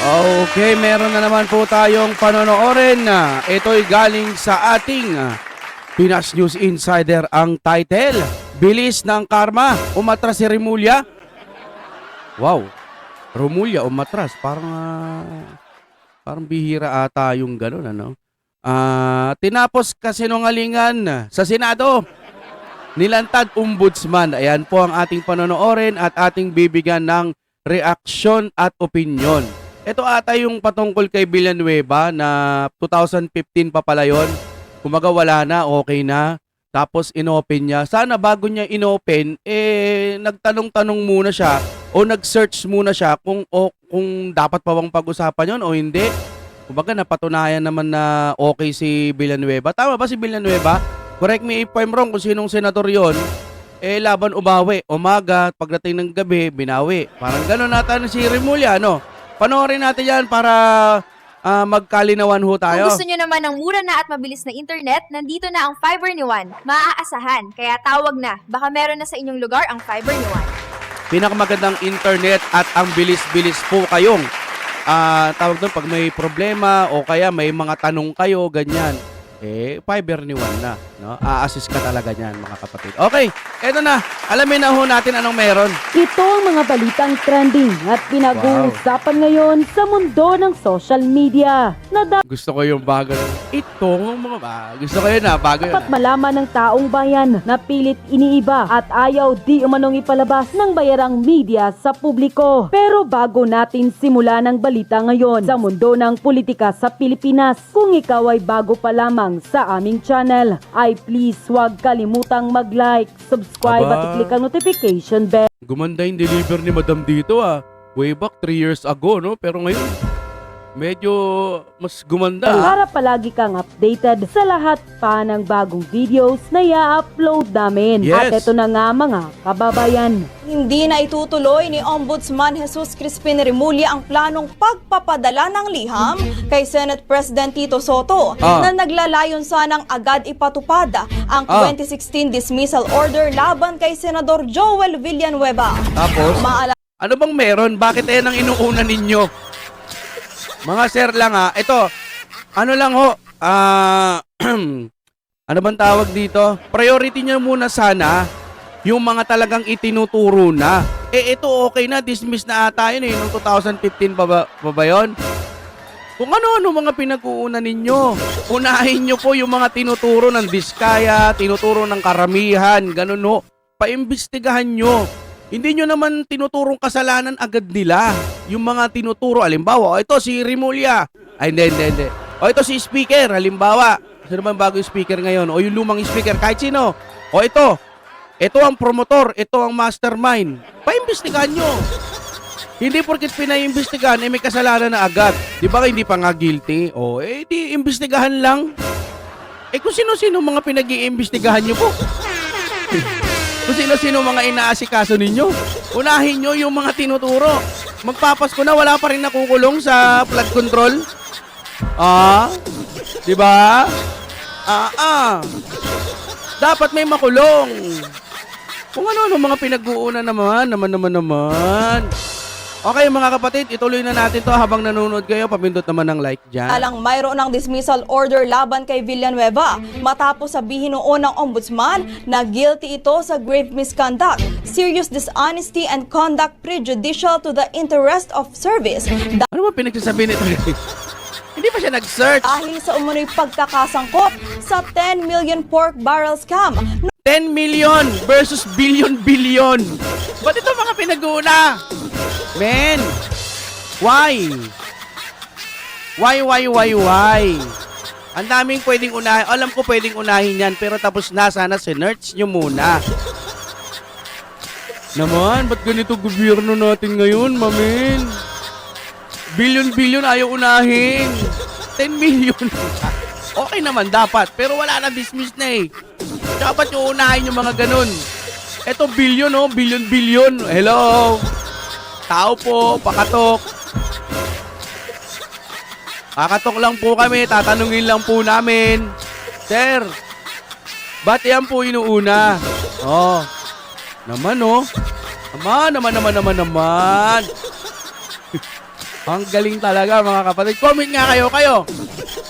Okay, meron na naman po tayong panonoorin. Ito'y galing sa ating Pinas News Insider. Ang title, Bilis ng Karma, umatras si Remulla. Wow, Remulla umatras. Parang bihira ata yung ganun, ano? Tinapos kasinungalingan sa Senado. Nilantad ombudsman. Ayan po ang ating panonoorin at ating bibigyan ng reaksyon at opinyon. Ito ata yung patungkol kay Villanueva na 2015 pa pala yun. Kumaga wala na, okay na. Tapos inopen niya. Sana bago niya inopen, nagtanong-tanong muna siya o nag-search muna siya kung dapat pa bang pag-usapan yun o hindi. Kumbaga napatunayan naman na okay si Villanueva. Tama ba si Villanueva? Correct me if I'm wrong kung sinong senador yon. Laban umawi. Umaga, pagdating ng gabi, binawi. Parang gano'n natin si Remulla, no? Panoorin natin yan para magkalinawan ho tayo. Kung gusto nyo naman ng mura na at mabilis na internet, nandito na ang fiber ni Juan. Maaasahan, kaya tawag na. Baka meron na sa inyong lugar ang fiber ni Juan. Pinakamagandang internet at ang bilis-bilis po kayong tawag doon pag may problema o kaya may mga tanong kayo, ganyan. Fiber ni Juan na, no? A-assist ka talaga niyan, mga kapatid. Okay, eto na. Alamin na ho natin anong meron. Ito ang mga balitang trending at pinag-uusapan ngayon sa mundo ng social media na Gusto ko yung bago. Ito, mga gusto ko yun bago yun. dapat malaman ng taong bayan na pilit iniiba at ayaw di umanong ipalabas ng bayarang media sa publiko. Pero bago natin simula ng balita ngayon sa mundo ng politika sa Pilipinas, kung ikaw ay bago pa lamang sa aming channel, ay please huwag kalimutang mag-like, subscribe at i-click ang notification bell. Gumanda yung deliver ni Madam dito Way back 3 years ago, no? Pero ngayon, medyo mas gumanda. Para palagi kang updated sa lahat pa ng bagong videos na i-upload namin. Yes. At ito na nga mga kababayan. Hindi na itutuloy ni Ombudsman Jesus Crispin Remulla ang planong pagpapadala ng liham kay Senate President Tito Soto na naglalayon sanang agad ipatupad ang 2016 dismissal order laban kay Senador Joel Villanueva. Tapos, ano bang meron? Bakit ang inuuna ninyo? Mga sir lang ito, ano lang ho, ano bang tawag dito? Priority nyo muna sana yung mga talagang itinuturo na. Ito okay na, dismiss na ata yun noong 2015 pa ba yun? Kung ano-ano mga pinag-uuna ninyo. Unahin nyo po yung mga tinuturo ng Diskaya, tinuturo ng karamihan, ganun ho. Paimbestigahan nyo. Hindi nyo naman tinuturong kasalanan agad nila. Yung mga tinuturo, halimbawa, ito si Remulla. Ay, hindi. O ito si speaker, halimbawa. Sino ba bagong speaker ngayon? O yung lumang speaker, kahit sino. O ito ang promotor, ito ang mastermind. Paimbestigahan nyo. Hindi porkit pinaimbestigahan, may kasalanan na agad. Di ba hindi pa nga guilty? Di imbestigahan lang. Kung sino-sino mga pinag-iimbestigahan nyo po. Kung sino-sino mga inaasikaso ninyo, unahin nyo yung mga tinuturo. Magpapasko na, wala pa rin nakukulong sa flood control. Di ba? Dapat may makulong. Kung ano-ano mga pinag-uuna naman. Okay mga kapatid, ituloy na natin to habang nanonood kayo. Pabindot naman ng like dyan. Alang mayroon ng dismissal order laban kay Villanueva matapos sabihin noon ng ombudsman na guilty ito sa grave misconduct, serious dishonesty and conduct prejudicial to the interest of service. Ano ba pinagsasabi nito? Hindi pa siya nag-search. Dahil sa umunoy pagkakasangkot sa 10 million pork barrel scam. 10 million versus billion. Ba't ito mga pinag-uuna? Men, why? Why? Ang daming pwedeng unahin. Alam ko pwedeng unahin yan, pero tapos na, sana sinerch nyo muna. Naman, ba't ganito gobyerno natin ngayon, mamin? Billion ayaw unahin. 10 million. Okay naman dapat, pero wala na, dismiss na Dapat yung unahin yung mga ganun. Eto billion billion. Hello? Tao po, pakatok. Kakatok lang po kami, tatanungin lang po namin. Sir, ba't yan po inuuna? Naman. Naman. Ang galing talaga mga kapatid. Comment nga kayo.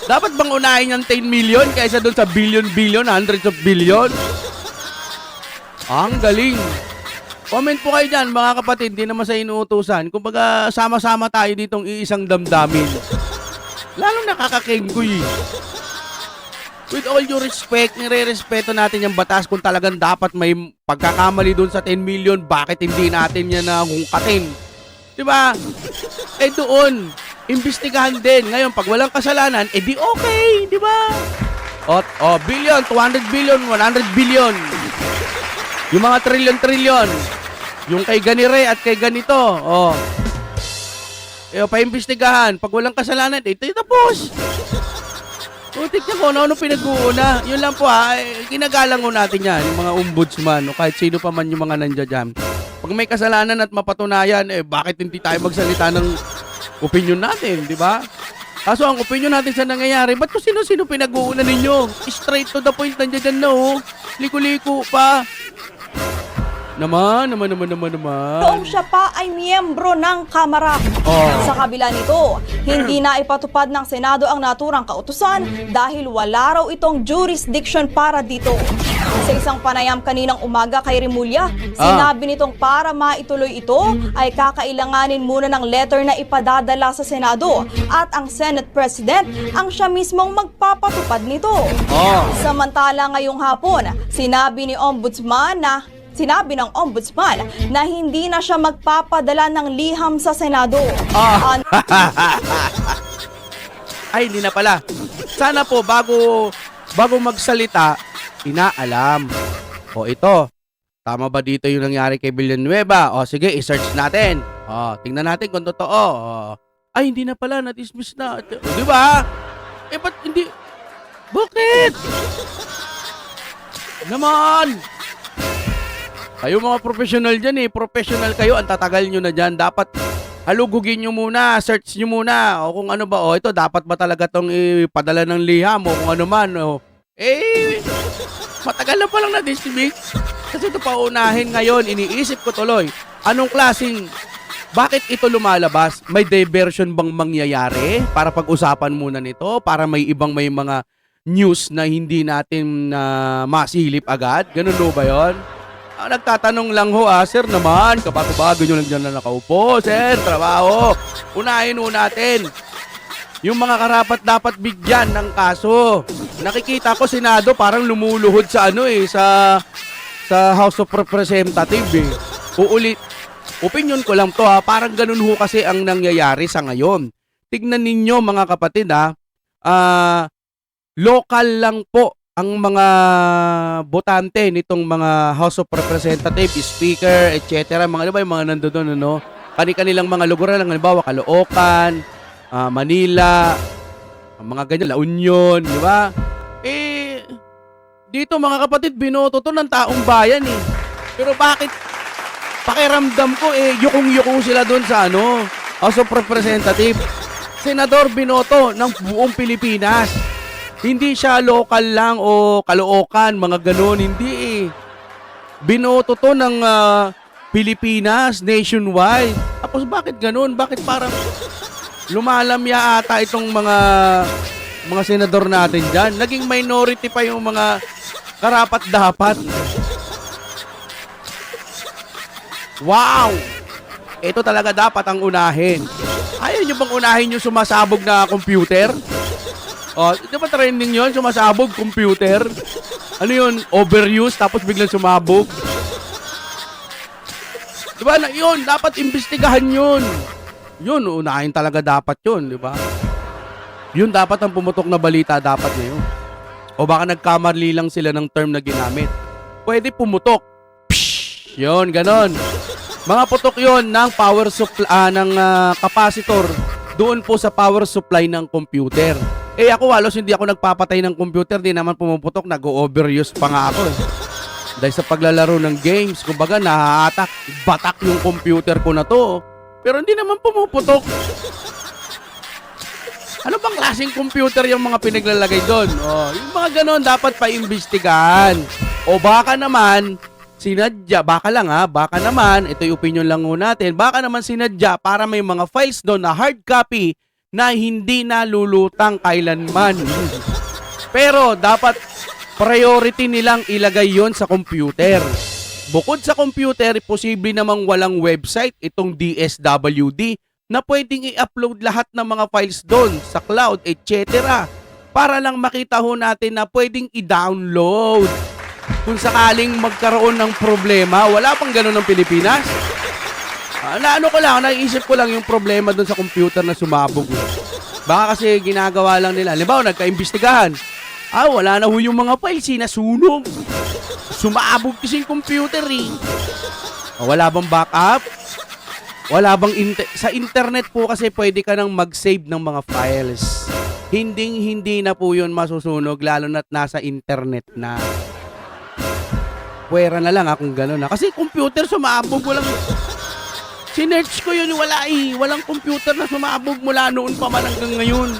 Dapat bang unahin yung 10 million kaysa doon sa billion, hundreds of billion? Ang galing. Comment po kayo dyan mga kapatid, hindi naman sa inuutusan. Kumbaga sama-sama tayo ditong iisang damdamin. Lalong nakakakenggoy. With all due respect, nire-respeto natin yung batas kung talagang dapat may pagkakamali doon sa 10 million, bakit hindi natin yan hungkatin? Diba? Eh doon, imbestigahan din. Ngayon, pag walang kasalanan, di okay, diba? Billion, 200 billion, 100 billion. Yung mga trillion. Yung kay ganire at kay ganito. Paimbestigahan. Pag walang kasalanan, ito tapos. Tignan ko ano pinag-uuna. Yun lang po ginagalang ko natin yan, yung mga ombudsman, o kahit sino pa man yung mga nandiyan dyan. Pag may kasalanan at mapatunayan, bakit hindi tayo magsalita ng opinion natin, di ba? Kaso ang opinion natin sa nangyayari, ba't kung sino-sino pinag-uuna ninyo? Straight to the point nandiyan na, Liko-liko pa. Naman. Noong siya pa ay miyembro ng Kamara. Sa kabila nito, hindi na ipatupad ng Senado ang naturang kautusan dahil wala raw itong jurisdiction para dito. Sa isang panayam kaninang umaga kay Remulla, sinabi nitong para maituloy ito ay kakailanganin muna ng letter na ipadadala sa Senado at ang Senate President ang siya mismong magpapatupad nito. Samantala ngayong hapon, sinabi ng Ombudsman na hindi na siya magpapadala ng liham sa Senado. Ay, hindi na pala. Sana po, bago magsalita, inaalam. Ito. Tama ba dito yung nangyari kay Villanueva? Sige, i-search natin. Tingnan natin kung totoo. Ay, hindi na pala. Na-dismiss na. Di ba? Ba't hindi? Bakit? Naman! Kayo mga professional dyan Professional kayo, ang tatagal nyo na dyan. Dapat halugugin nyo muna, search nyo muna. O kung ano ba, ito, dapat ba talaga itong ipadala ng liham o kung ano man. Matagal na palang na-dismiss. Kasi ito paunahin ngayon, iniisip ko tuloy. Anong klaseng, bakit ito lumalabas? May diversion bang mangyayari? Para pag-usapan muna nito? Para may mga news na hindi natin masilip agad? Ganun ba yun? Nagtatanong lang sir naman, kabago-bago nyo lang dyan na nakaupo, sir, trabaho. Unahin natin. Yung mga karapat dapat bigyan ng kaso. Nakikita ko Senado parang lumuluhod sa sa House of Representatives opinion ko lang to parang ganun kasi ang nangyayari sa ngayon. Tignan ninyo mga kapatid local lang po ang mga botante nitong mga House of Representatives, Speaker, etc. Mga yung mga nandoon kani-kanilang mga lugar lang, halimbawa Caloocan, Manila, mga ganyan, La Union, di ba? Dito mga kapatid, binoto to ng taong bayan Pero bakit pakiramdam ko yukong-yukong sila doon sa House of Representatives. Senador binoto ng buong Pilipinas. Hindi siya local lang o Caloocan, mga ganon. Hindi Binoto to ng Pilipinas, nationwide. Tapos bakit ganon? Bakit parang lumalamya ata itong mga senador natin dyan? Naging minority pa yung mga karapat-dapat. Wow! Ito talaga dapat ang unahin. Ayaw nyo bang unahin yung sumasabog na computer? Di ba trending yun? Sumasabog, computer. Ano yun? Overuse, tapos biglang sumabog. Di ba? Yun, dapat imbestigahan yun. Yun, unahin talaga dapat yun, di ba? Yun dapat ang pumutok na balita dapat ngayon. O baka nagkamali lang sila ng term na ginamit. Pwede pumutok. Psh! Yun, ganon. Mga putok yun ng power supply, ng capacitor doon po sa power supply ng computer. Ako halos hindi ako nagpapatay ng computer, di naman pumuputok, nag-overuse pa nga ako Dahil sa paglalaro ng games, kumbaga nahahatak, batak yung computer ko na to. Pero hindi naman pumuputok. Ano bang klaseng computer yung mga pinaglalagay doon? Yung mga ganon dapat pa-imbestigahan. O baka naman, sinadya, baka lang baka naman, ito yung opinion lang ho natin, baka naman sinadya para may mga files doon na hard copy na hindi nalulutang kailanman. Pero dapat priority nilang ilagay yon sa computer. Bukod sa computer, posible namang walang website itong DSWD na pwedeng i-upload lahat ng mga files doon sa cloud, etc. Para lang makita ho natin na pwedeng i-download. Kung sakaling magkaroon ng problema, wala pang ganun ng Pilipinas. Naisip ko lang yung problema doon sa computer na sumabog. Baka kasi ginagawa lang nila. Halimbawa, nagka-imbestigahan. Wala na ho yung mga files, nasunog. Sumabog kasi yung computer eh. Wala bang backup? Wala bang sa internet po kasi pwede ka nang mag-save ng mga files. Hindi na po yun masusunog lalo na't nasa internet na. Pwera na lang kung gano'n na. Kasi computer sumabog, walang. Sinearch ko yun, wala eh. Walang computer na sumabog mula noon pa man hanggang ngayon.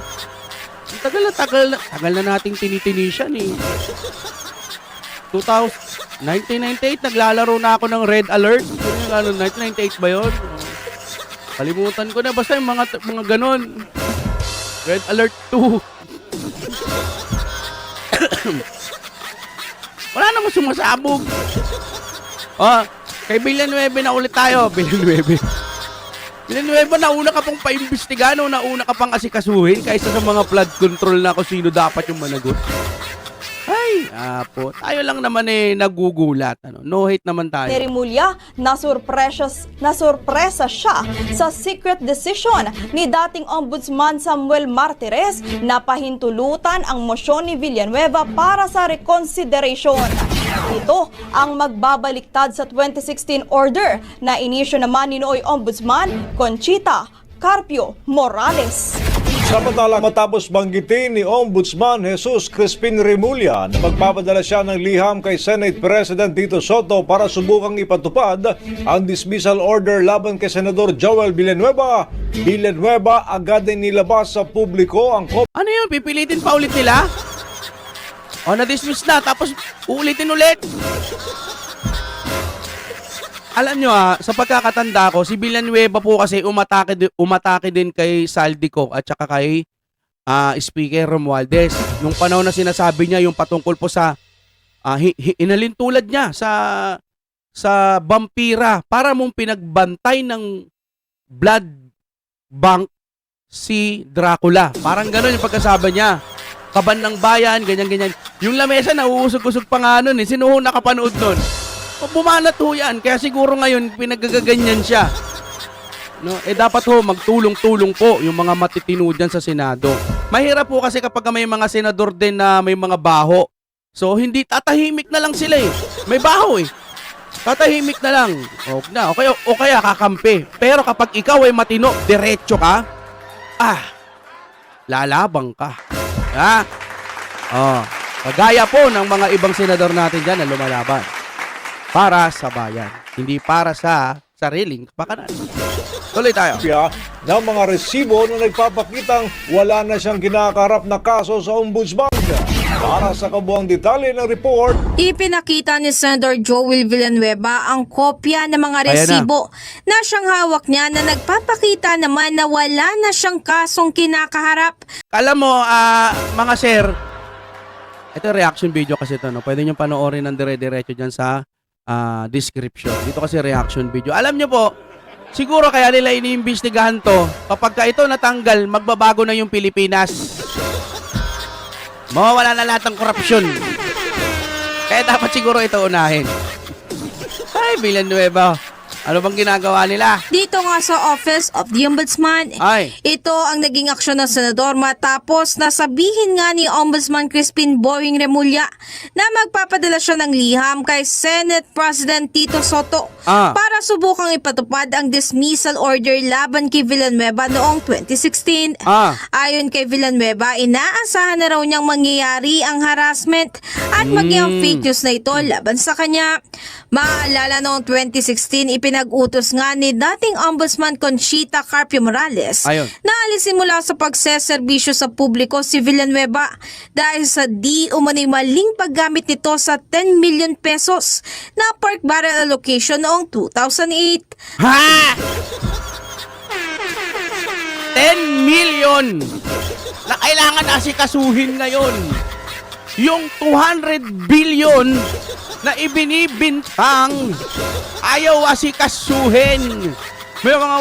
Tagal na nating tinitinisyan eh. 1998, naglalaro na ako ng Red Alert. 1998 ba yun? Kalimutan ko na. Basta yung mga ganon. Red Alert 2. Wala namang sumasabog. Kay Villanueva na ulit tayo. Villanueva, nauna ka pang paimbestigahan o nauna ka pang asikasuhin kaysa sa mga flood control na kung sino dapat yung managot. Ay, po. Tayo lang naman nagugulat. No hate naman tayo. Ni Remulla, nasurpresa siya sa secret decision ni dating Ombudsman Samuel Martires na pahintulutan ang mosyon ni Villanueva para sa reconsideration. Ito ang magbabaliktad sa 2016 order na inisyo naman ni nooy Ombudsman Conchita Carpio Morales. Samantalang matapos banggitin ni Ombudsman Jesus Crispin Remulla na magpapadala siya ng liham kay Senate President Tito Soto para subukang ipatupad ang dismissal order laban kay Senador Joel Villanueva, agad ay nilabas sa publiko ang Ano yun? Pipilitin pa ulit nila? Na-dismiss na tapos uulitin ulit? Alam nyo sa pagkakatanda ko, si Villanueva po kasi umatake din kay Saldico at saka kay Speaker Romualdez. Nung panahon na sinasabi niya yung patungkol po sa inalintulad niya sa vampira para mong pinagbantay ng blood bank si Dracula. Parang gano'n yung pagkasabi niya. Kaban ng bayan, ganyan-ganyan. Yung lamesa nauusog-usog pa nga nun eh. Sino ho nakapanood nun? Bumanat ho yan. Kaya siguro ngayon, pinagagaganyan siya. No? Dapat ho, magtulong-tulong po yung mga matitino dyan sa Senado. Mahirap po kasi kapag may mga senador din na may mga baho. So, hindi tatahimik na lang sila eh. May baho eh. Tatahimik na lang. O kaya kakampi. Pero kapag ikaw ay matino, diretso ka, lalabang ka. Kagaya po ng mga ibang senador natin dyan na lumalaban. Para sa bayan, hindi para sa sariling kapakanan. Tuloy tayo. ng mga resibo na nagpapakitang wala na siyang kinakaharap na kaso sa Ombudsman. Para sa kabuang detalye ng report, ipinakita ni Senator Joel Villanueva ang kopya ng mga resibo na siyang hawak niya na nagpapakita naman na wala na siyang kasong kinakaharap. Alam mo, mga sir, ito reaction video kasi ito, no? Pwede nyo panoorin ng dire-diretso dyan sa description. Dito kasi reaction video. Alam nyo po, siguro kaya nila iniimbestigahan to. Kapag ka ito natanggal, magbabago na yung Pilipinas. Mawawala na lahat ng korupsyon. Kaya dapat siguro ito unahin. Ay, Villanueva. Ano bang ginagawa nila? Dito nga sa Office of the Ombudsman, ito ang naging aksyon ng senador matapos na sabihin nga ni Ombudsman Crispin Boying Remulla na magpapadala siya ng liham kay Senate President Tito Soto para subukang ipatupad ang dismissal order laban kay Villanueva noong 2016. Ayon kay Villanueva, inaasahan na raw niyang mangyayari ang harassment at maging ang fake news na ito laban sa kanya. Maalala noong 2016, Ipinag-utos nga ni dating Ombudsman Conchita Carpio Morales Ayun. na alisin mula sa pagseserbisyo sa publiko si Villanueva dahil sa di umano'y maling paggamit nito sa 10 million pesos na pork barrel allocation noong 2008. Ha? 10 million na kailangan asikasuhin ngayon. Yung 200 billion na ibinibintang ayaw asikasuhin. May mga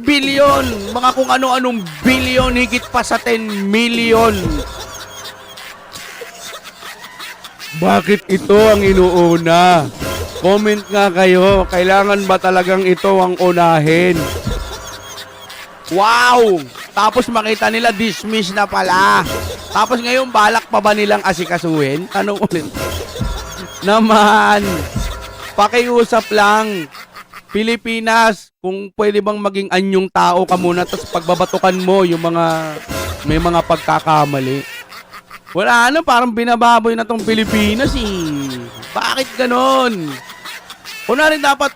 100 billion, mga kung ano-anong billion, higit pa sa 10 million. Bakit ito ang inuuna? Comment nga kayo, kailangan ba talagang ito ang unahin? Wow! Tapos makita nila dismiss na pala. Tapos ngayon balak pa ba nilang asikasuhin? Tanong ulit. Naman, pakiusap lang. Pilipinas, kung pwede bang maging anyong tao ka muna tapos pagbabatukan mo yung mga may mga pagkakamali. Wala na, parang binababoy na tong Pilipinas eh. Bakit ganon?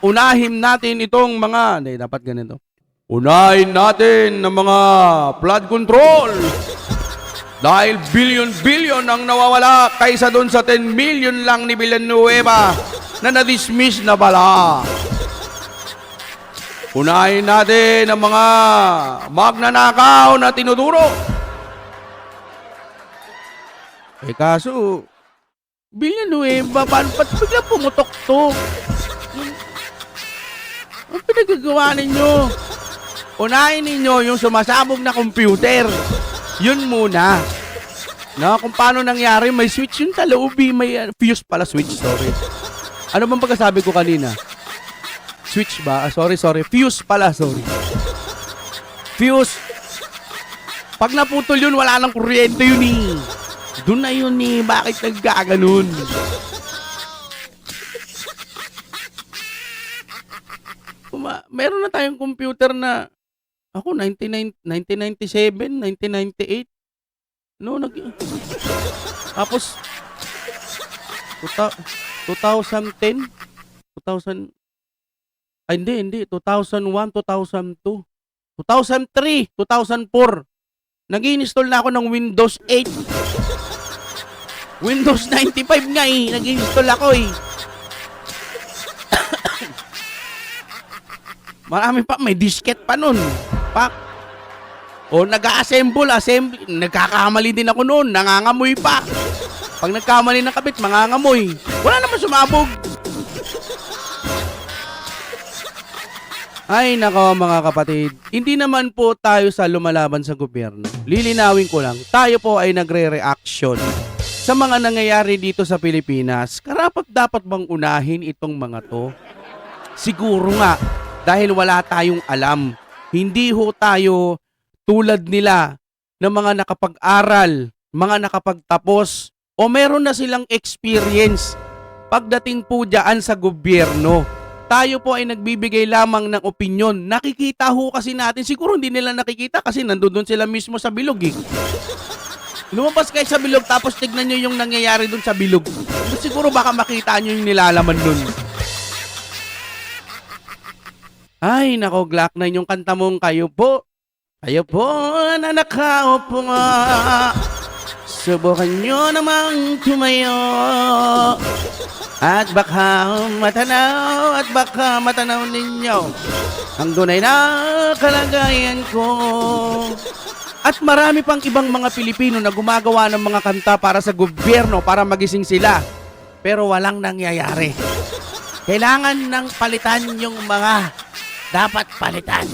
Unahin natin itong mga, hindi, dapat ganito. Unahin natin ng mga flood control. Dahil billion-billion ang nawawala kaysa doon sa 10 million lang ni Villanueva na na-dismiss na pala. Unahin natin ang mga magnanakaw na tinuturo. Eh kaso, Villanueva, paano ba't bigla pumutok to? Ang pinagagawa ninyo? Unahin ninyo yung sumasabog na computer. Yun muna. No, kung paano nangyari, may switch yun sa loob, may fuse pala, switch, sorry. Ano bang pagkasabi ko kanina? Switch ba? Sorry. Fuse pala, sorry. Fuse. Pag naputol yun, wala nang kuryente yun eh. Doon na yun eh. Bakit nagkaganon? Meron na tayong computer na ako, 1997, 1998. No, tapos, 2010, 2000, ay hindi, 2001, 2002, 2003, 2004. Nag-install na ako ng Windows 8. Windows 95 nga eh, nag-install ako eh. Marami pa, may disket pa nun. O nag-assemble, nagkakamali din ako noon, nangangamoy pa. Pag nagkamali ng kabit, mangangamoy. Wala naman sumabog. Ay nako mga kapatid, hindi naman po tayo sa lumalaban sa gobyerno. Lilinawin ko lang, tayo po ay nagre-reaction sa mga nangyayari dito sa Pilipinas. Karapat dapat bang unahin itong mga to? Siguro nga, dahil wala tayong alam. Hindi ho tayo tulad nila ng mga nakapag-aral, mga nakapagtapos, o meron na silang experience pagdating po dyan sa gobyerno. Tayo po ay nagbibigay lamang ng opinyon. Nakikita ho kasi natin, siguro hindi nila nakikita kasi nandun sila mismo sa bilog eh. Lumabas kayo sa bilog tapos tignan nyo yung nangyayari dun sa bilog. Siguro baka makita nyo yung nilalaman dun. Ay, nako, Glock 9 yung kanta mong kayo po na nakaupo nga. Subukan nyo namang tumayo. At baka matanaw ninyo ang tunay na kalagayan ko. At marami pang ibang mga Pilipino na gumagawa ng mga kanta para sa gobyerno para magising sila. Pero walang nangyayari. Kailangan ng palitan yung mga dapat palitan.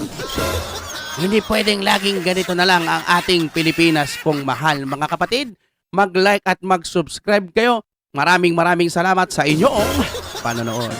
Hindi pwedeng laging ganito na lang ang ating Pilipinas kung mahal. Mga kapatid, mag-like at mag-subscribe kayo. Maraming salamat sa inyong panonood.